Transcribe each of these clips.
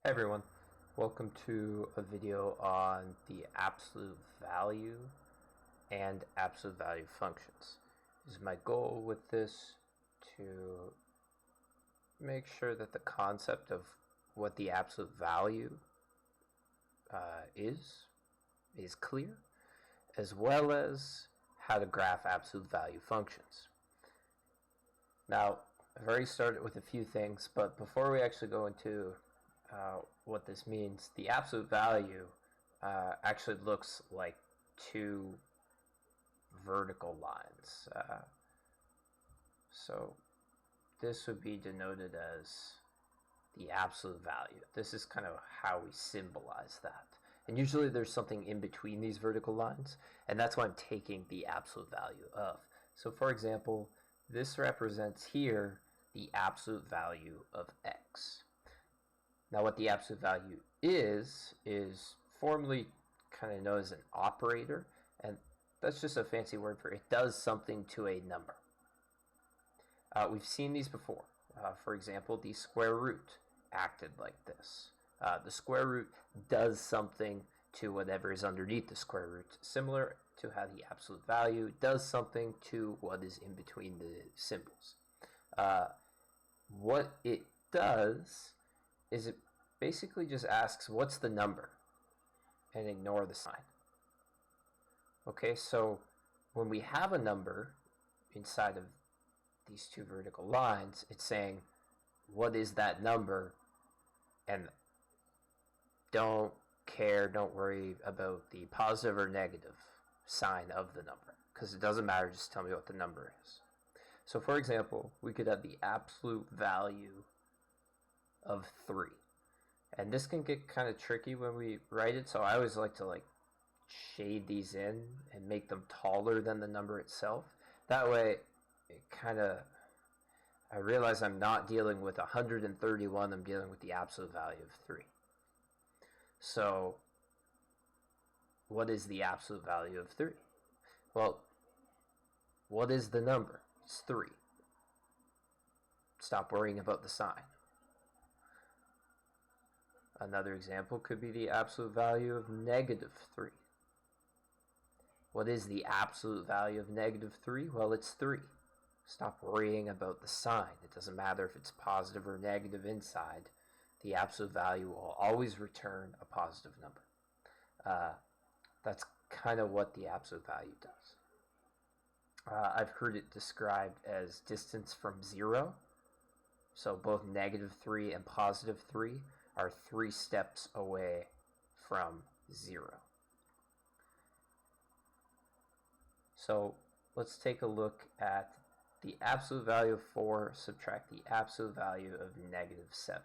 Hey everyone, welcome to a video on the absolute value and absolute value functions. It is my goal with this to make sure that the concept of what the absolute value is clear, as well as how to graph absolute value functions. Now, I've already started with a few things, but before we actually go into what this means, the absolute value actually looks like two vertical lines. So this would be denoted as the absolute value. This is kind of how we symbolize that. And usually there's something in between these vertical lines, and that's what I'm taking the absolute value of. So for example, this represents here the absolute value of x. Now what the absolute value is formally kind of known as an operator, and that's just a fancy word for it does something to a number. We've seen these before. For example, the square root acted like this. The square root does something to whatever is underneath the square root, similar to how the absolute value does something to what is in between the symbols. What it does is it basically just asks what's the number and ignore the sign. Okay, so when we have a number inside of these two vertical lines, it's saying what is that number, and don't worry about the positive or negative sign of the number, because it doesn't matter, just tell me what the number is. So for example, we could have the absolute value of 3. And this can get kind of tricky when we write it, so I always like to shade these in and make them taller than the number itself. That way, I realize I'm not dealing with 131, I'm dealing with the absolute value of 3. So, what is the absolute value of 3? Well, what is the number? It's 3. Stop worrying about the sign. Another example could be the absolute value of negative 3. What is the absolute value of negative 3? Well, it's 3. Stop worrying about the sign. It doesn't matter if it's positive or negative inside. The absolute value will always return a positive number. That's kind of what the absolute value does. I've heard it described as distance from 0. So both negative 3 and positive 3 are 3 steps away from 0. So let's take a look at the absolute value of 4, subtract the absolute value of negative 7.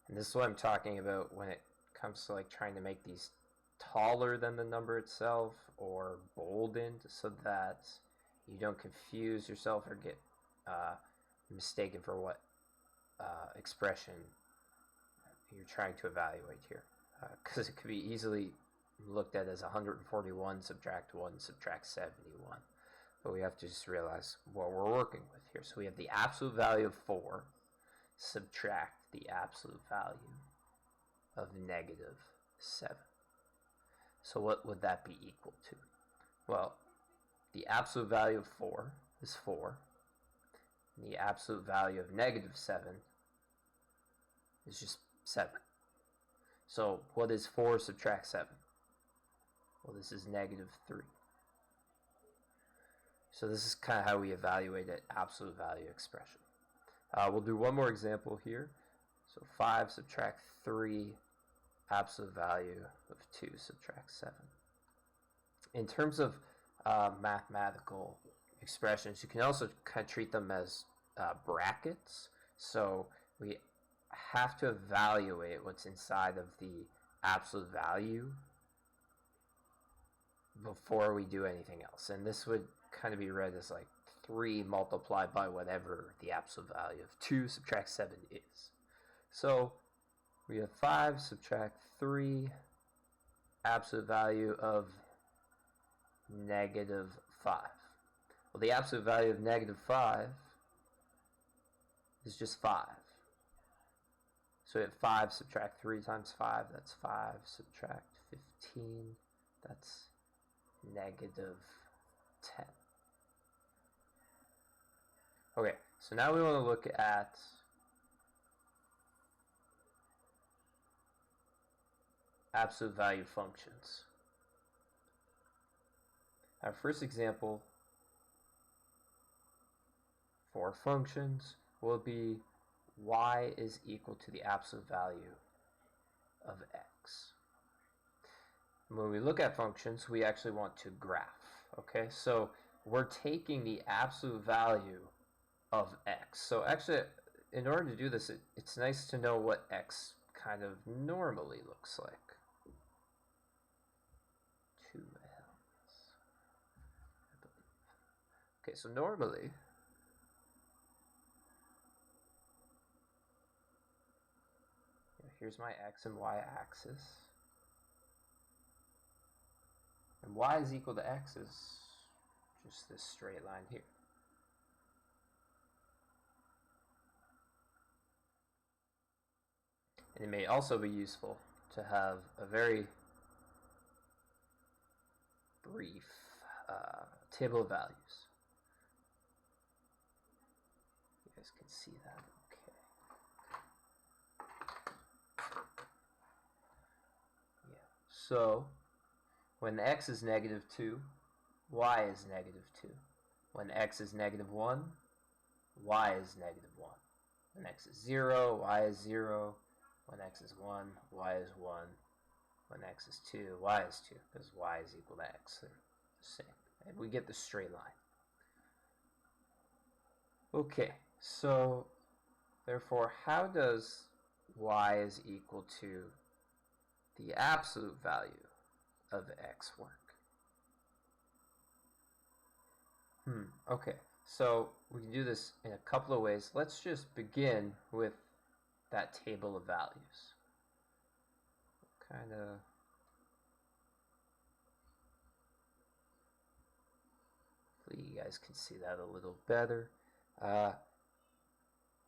And this is what I'm talking about when it comes to trying to make these taller than the number itself or boldened so that you don't confuse yourself or get mistaken for what expression you're trying to evaluate here, because it could be easily looked at as 141 subtract 1 subtract 71, but we have to just realize what we're working with here. So we have the absolute value of 4 subtract the absolute value of negative 7. So what would that be equal to? Well, the absolute value of 4 is 4. And the absolute value of negative 7 is just 7. So what is 4 subtract 7? Well, this is negative 3. So this is kind of how we evaluate an absolute value expression. We'll do one more example here. So 5 subtract 3, absolute value of 2 subtract 7. In terms of mathematical expressions, you can also kind of treat them as brackets. So we have to evaluate what's inside of the absolute value before we do anything else. And this would kind of be read as 3 multiplied by whatever the absolute value of 2 subtract 7 is. So we have 5 subtract 3, absolute value of negative 5. Well, the absolute value of negative 5 is just 5. So we have 5, subtract 3 times 5, that's 5, subtract 15, that's negative 10. Okay, so now we want to look at absolute value functions. Our first example for functions will be y is equal to the absolute value of x. And when we look at functions, we actually want to graph. Okay, so we're taking the absolute value of x. So actually, in order to do this, it's nice to know what x kind of normally looks like. 2 hells, I believe. Okay, so normally, here's my x and y axis. And y is equal to x is just this straight line here. And it may also be useful to have a very brief table of values. You guys can see that. Okay. Yeah. So when x is negative 2, y is negative 2. When x is negative 1, y is negative 1. When x is 0, y is 0. When x is 1, y is 1. When x is 2, y is 2, because y is equal to x. They're the same. And we get the straight line. Okay, so therefore, how does y is equal to the absolute value of x work? Okay, so we can do this in a couple of ways. Let's just begin with that table of values. Kind of hopefully you guys can see that a little better.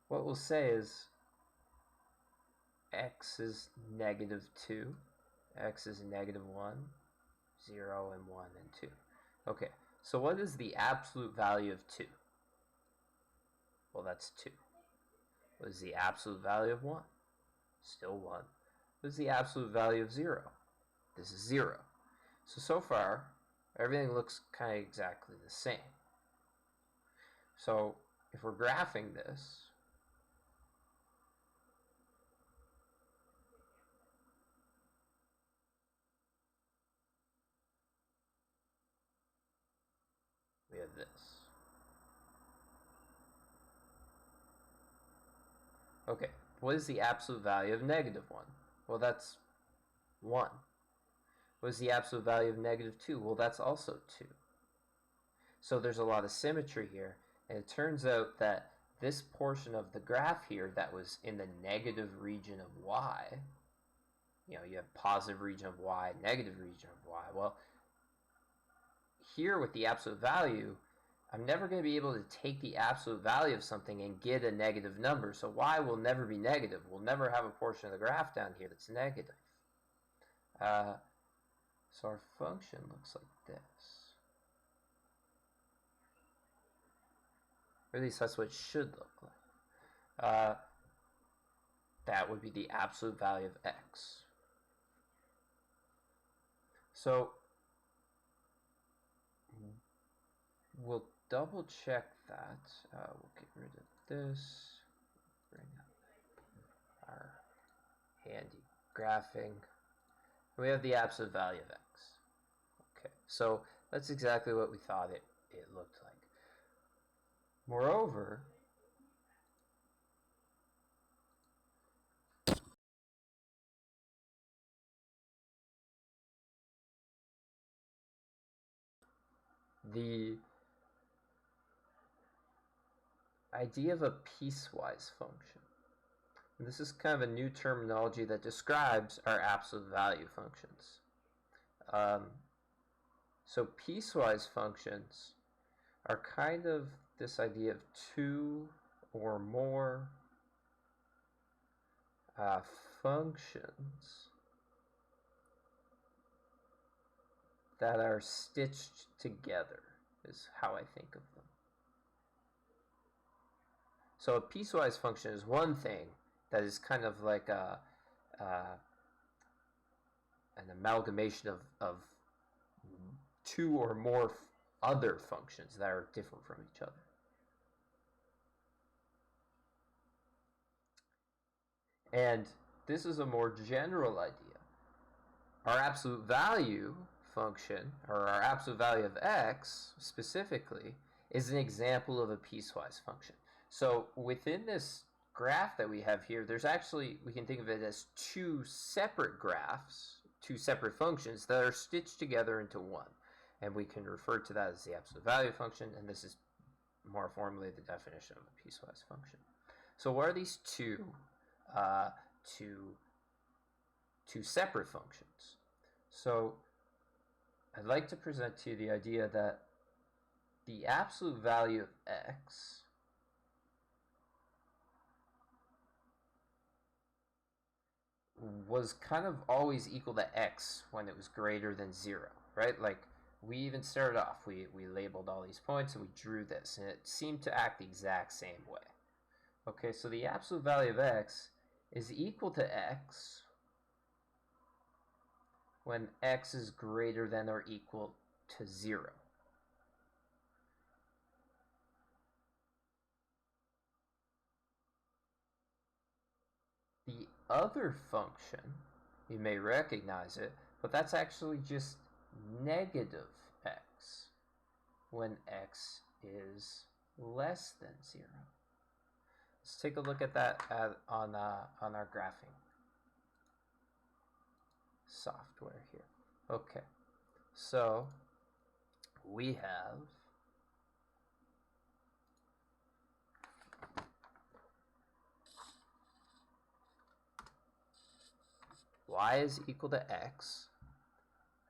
What we'll say is x is negative 2, x is negative 1, 0, and 1, and 2. Okay, so what is the absolute value of 2? Well, that's 2. What is the absolute value of 1? Still 1. What is the absolute value of 0? This is 0. So far, everything looks kind of exactly the same. So if we're graphing this, we have this. Okay, what is the absolute value of negative 1? Well, that's 1. What is the absolute value of negative 2? Well, that's also 2. So there's a lot of symmetry here, and it turns out that this portion of the graph here that was in the negative region of y, you have positive region of y, negative region of y. Well, here with the absolute value, I'm never going to be able to take the absolute value of something and get a negative number. So y will never be negative. We'll never have a portion of the graph down here that's negative. So our function looks like this. Or at least that's what it should look like. That would be the absolute value of x. So we'll double check that. We'll get rid of this. Bring up our handy graphing. We have the absolute value of x. Okay, so that's exactly what we thought it looked like. Moreover, the idea of a piecewise function. And this is kind of a new terminology that describes our absolute value functions. So piecewise functions are kind of this idea of two or more uh, functions that are stitched together is how I think of them. So a piecewise function is one thing that is kind of like an amalgamation of two or more other functions that are different from each other. And this is a more general idea. Our absolute value function, or our absolute value of x specifically, is an example of a piecewise function. So within this graph that we have here, there's actually, we can think of it as two separate graphs, two separate functions that are stitched together into one. And we can refer to that as the absolute value function, and this is more formally the definition of a piecewise function. So what are these two separate functions? So I'd like to present to you the idea that the absolute value of x was kind of always equal to x when it was greater than 0, right? Like, we even started off, we labeled all these points and we drew this, and it seemed to act the exact same way. Okay, so the absolute value of x is equal to x when x is greater than or equal to 0. The other function, you may recognize it, but that's actually just negative x when x is less than 0. Let's take a look at that on our graphing software here. Okay, so we have y is equal to x,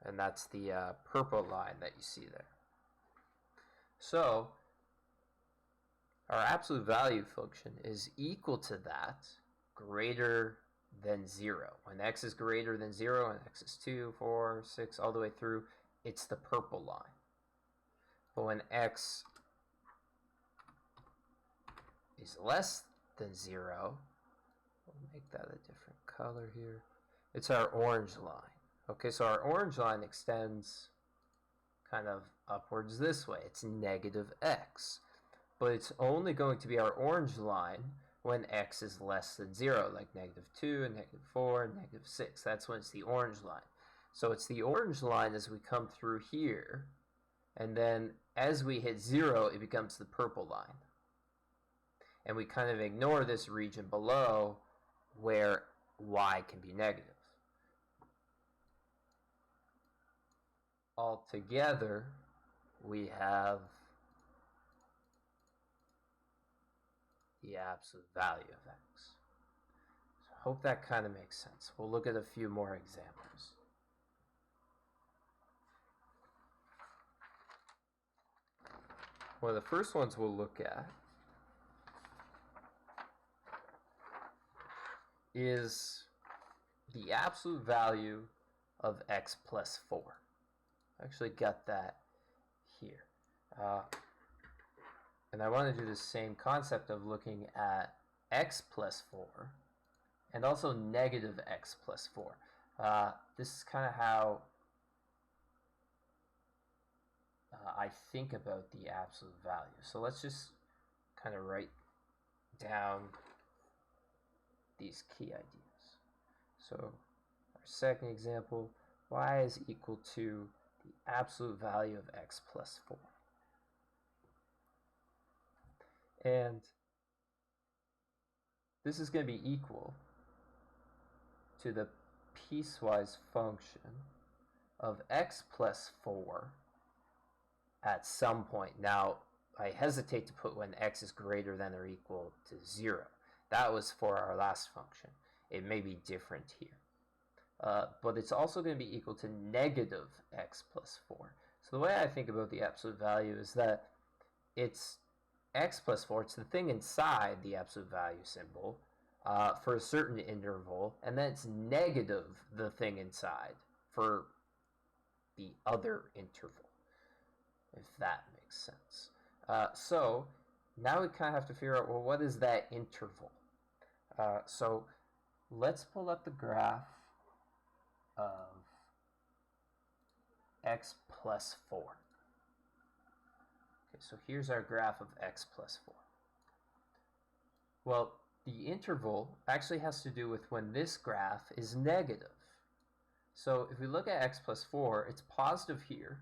and that's the purple line that you see there. So our absolute value function is equal to that, greater than 0. When x is greater than 0, and x is 2, 4, 6, all the way through, it's the purple line. But when x is less than 0, we'll make that a different color here, it's our orange line. Okay, so our orange line extends kind of upwards this way. It's negative x. But it's only going to be our orange line when x is less than 0, like negative 2 and negative 4 and negative 6. That's when it's the orange line. So it's the orange line as we come through here, and then as we hit 0, it becomes the purple line. And we kind of ignore this region below where y can be negative. Altogether, we have the absolute value of x. So I hope that kind of makes sense. We'll look at a few more examples. One of the first ones we'll look at is the absolute value of x plus 4. I actually got that here. And I want to do the same concept of looking at x plus 4 and also negative x plus 4. This is kind of how I think about the absolute value. So let's just kind of write down these key ideas. So our second example, y is equal to the absolute value of x plus 4. And this is going to be equal to the piecewise function of x plus 4 at some point. Now, I hesitate to put when x is greater than or equal to 0. That was for our last function. It may be different here. But it's also going to be equal to negative x plus 4. So the way I think about the absolute value is that it's x plus 4. It's the thing inside the absolute value symbol for a certain interval, and then it's negative the thing inside for the other interval, if that makes sense. So now we kind of have to figure out, well, what is that interval? So let's pull up the graph of x plus 4. Okay, so here's our graph of x plus 4. Well, the interval actually has to do with when this graph is negative. So if we look at x plus 4, it's positive here.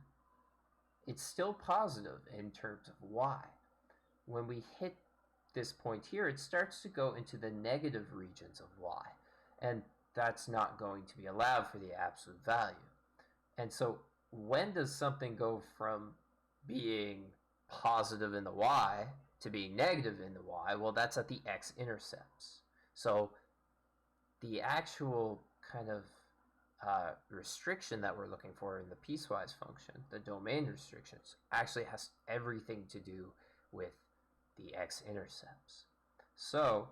It's still positive in terms of y. When we hit this point here, it starts to go into the negative regions of y. And that's not going to be allowed for the absolute value. And so when does something go from being positive in the y to being negative in the y? Well, that's at the x-intercepts. So the actual kind of restriction that we're looking for in the piecewise function, the domain restrictions, actually has everything to do with the x-intercepts. So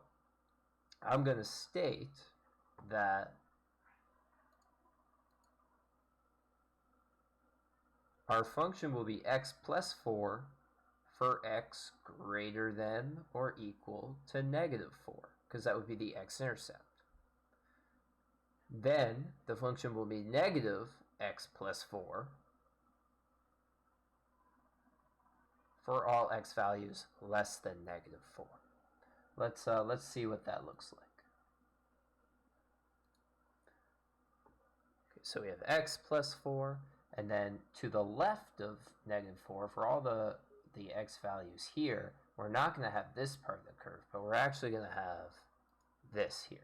I'm going to state that our function will be x plus 4 for x greater than or equal to negative 4, because that would be the x-intercept. Then the function will be negative x plus 4 for all x values less than negative 4. Let's see what that looks like. Okay, so we have x plus 4, and then to the left of negative 4, for all the x values here, we're not going to have this part of the curve, but we're actually going to have this here.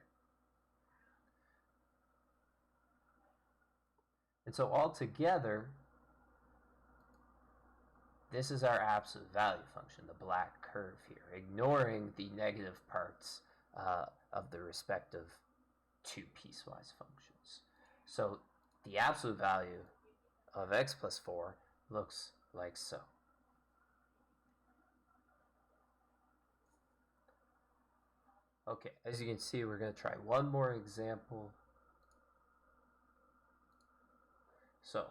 And so altogether, this is our absolute value function, the black curve here, ignoring the negative parts of the respective two piecewise functions. So the absolute value of x plus 4 looks like so. Okay, as you can see, we're going to try one more example. So,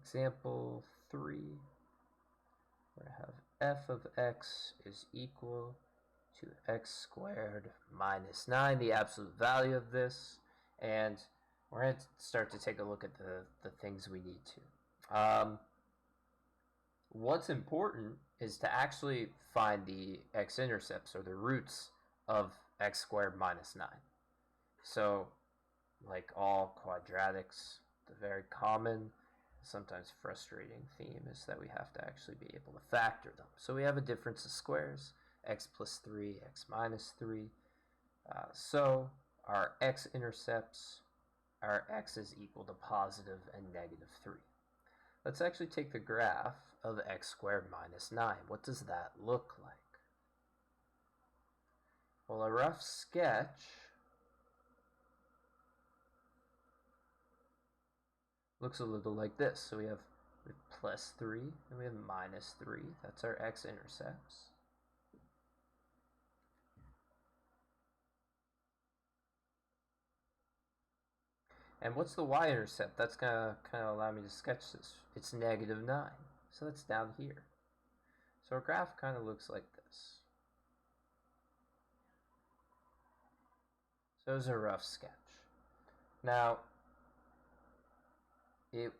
example 3, we have f of x is equal to x squared minus 9, the absolute value of this, and we're going to start to take a look at the things we need to. What's important is to actually find the x-intercepts, or the roots of x squared minus 9. So, like all quadratics, the very common, sometimes frustrating theme is that we have to actually be able to factor them. So we have a difference of squares, x plus 3, x minus 3. So our x-intercepts, our x is equal to positive and negative 3. Let's actually take the graph of x squared minus 9. What does that look like? Well, a rough sketch looks a little like this. So we have plus 3 and we have minus 3. That's our x-intercepts. And what's the y-intercept? That's going to kind of allow me to sketch this. It's negative 9. So that's down here. So our graph kind of looks like this. So it's a rough sketch. Now, it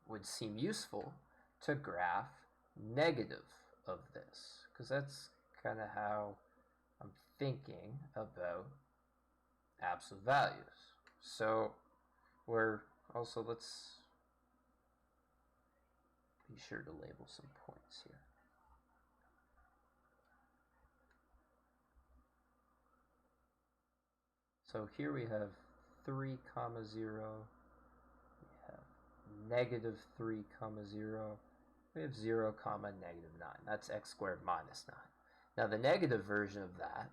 would seem useful to graph negative of this, because that's kind of how I'm thinking about absolute values. So we're also, let's be sure to label some points here. So here we have 3 comma 0, we have negative 3 comma 0, we have 0 comma negative 9. That's x squared minus 9. Now the negative version of that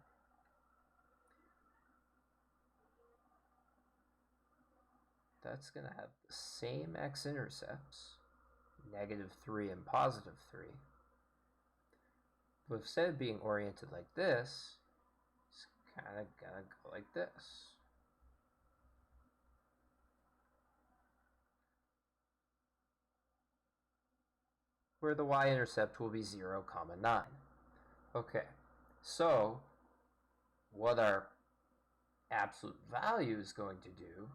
that's going to have the same x-intercepts, negative 3 and positive 3. But instead of being oriented like this, it's kind of gonna go like this. Where the y-intercept will be 0, 9. Okay, so what our absolute value is going to do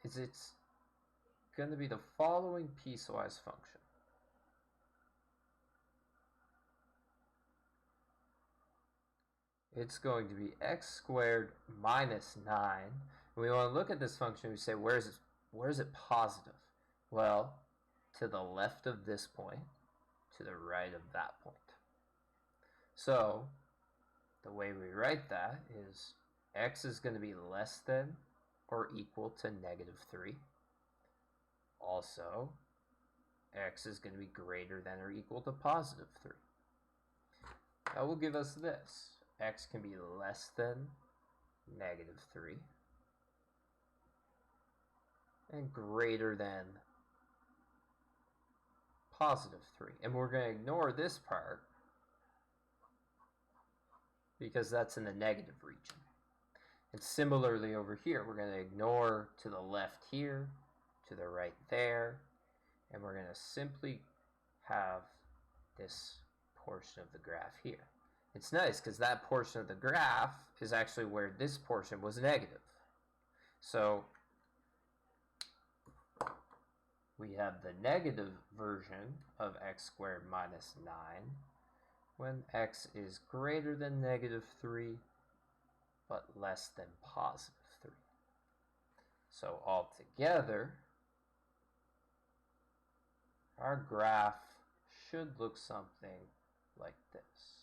is it's going to be the following piecewise function. It's going to be x squared minus 9. And we want to look at this function. We say, where is it positive? Well, to the left of this point, to the right of that point. So the way we write that is x is going to be less than or equal to -3. Also, x is going to be greater than or equal to +3. That will give us this. X can be less than -3 and greater than +3. And we're going to ignore this part because that's in the negative region. And similarly over here, we're going to ignore to the left here, to the right there, and we're going to simply have this portion of the graph here. It's nice because that portion of the graph is actually where this portion was negative. So we have the negative version of x squared minus 9 when x is greater than -3 but less than +3. So altogether, our graph should look something like this.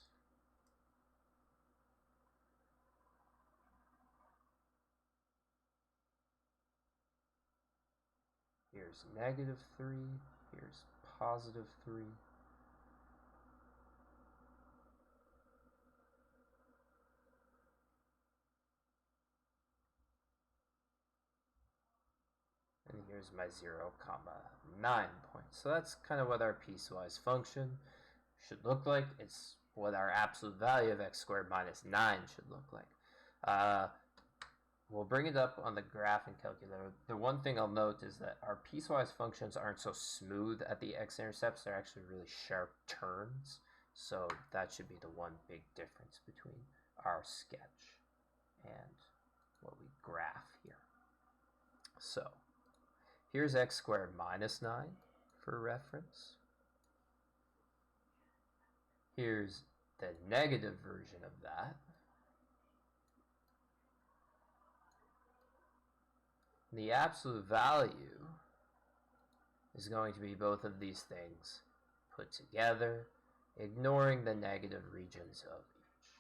Here's -3, here's +3. And here's my 0, 9 points. So that's kind of what our piecewise function should look like. It's what our absolute value of x squared minus 9 should look like. We'll bring it up on the graphing calculator. The one thing I'll note is that our piecewise functions aren't so smooth at the x-intercepts. They're actually really sharp turns. So that should be the one big difference between our sketch and what we graph here. So here's x squared minus 9 for reference. Here's the negative version of that. The absolute value is going to be both of these things put together, ignoring the negative regions of each.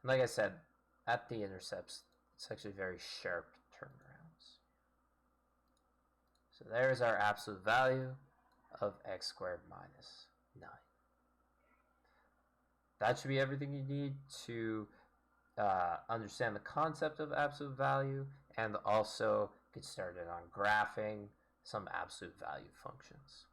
And like I said, at the intercepts, it's actually very sharp turnarounds. So there's our absolute value of x squared minus 9. That should be everything you need to understand the concept of absolute value and also get started on graphing some absolute value functions.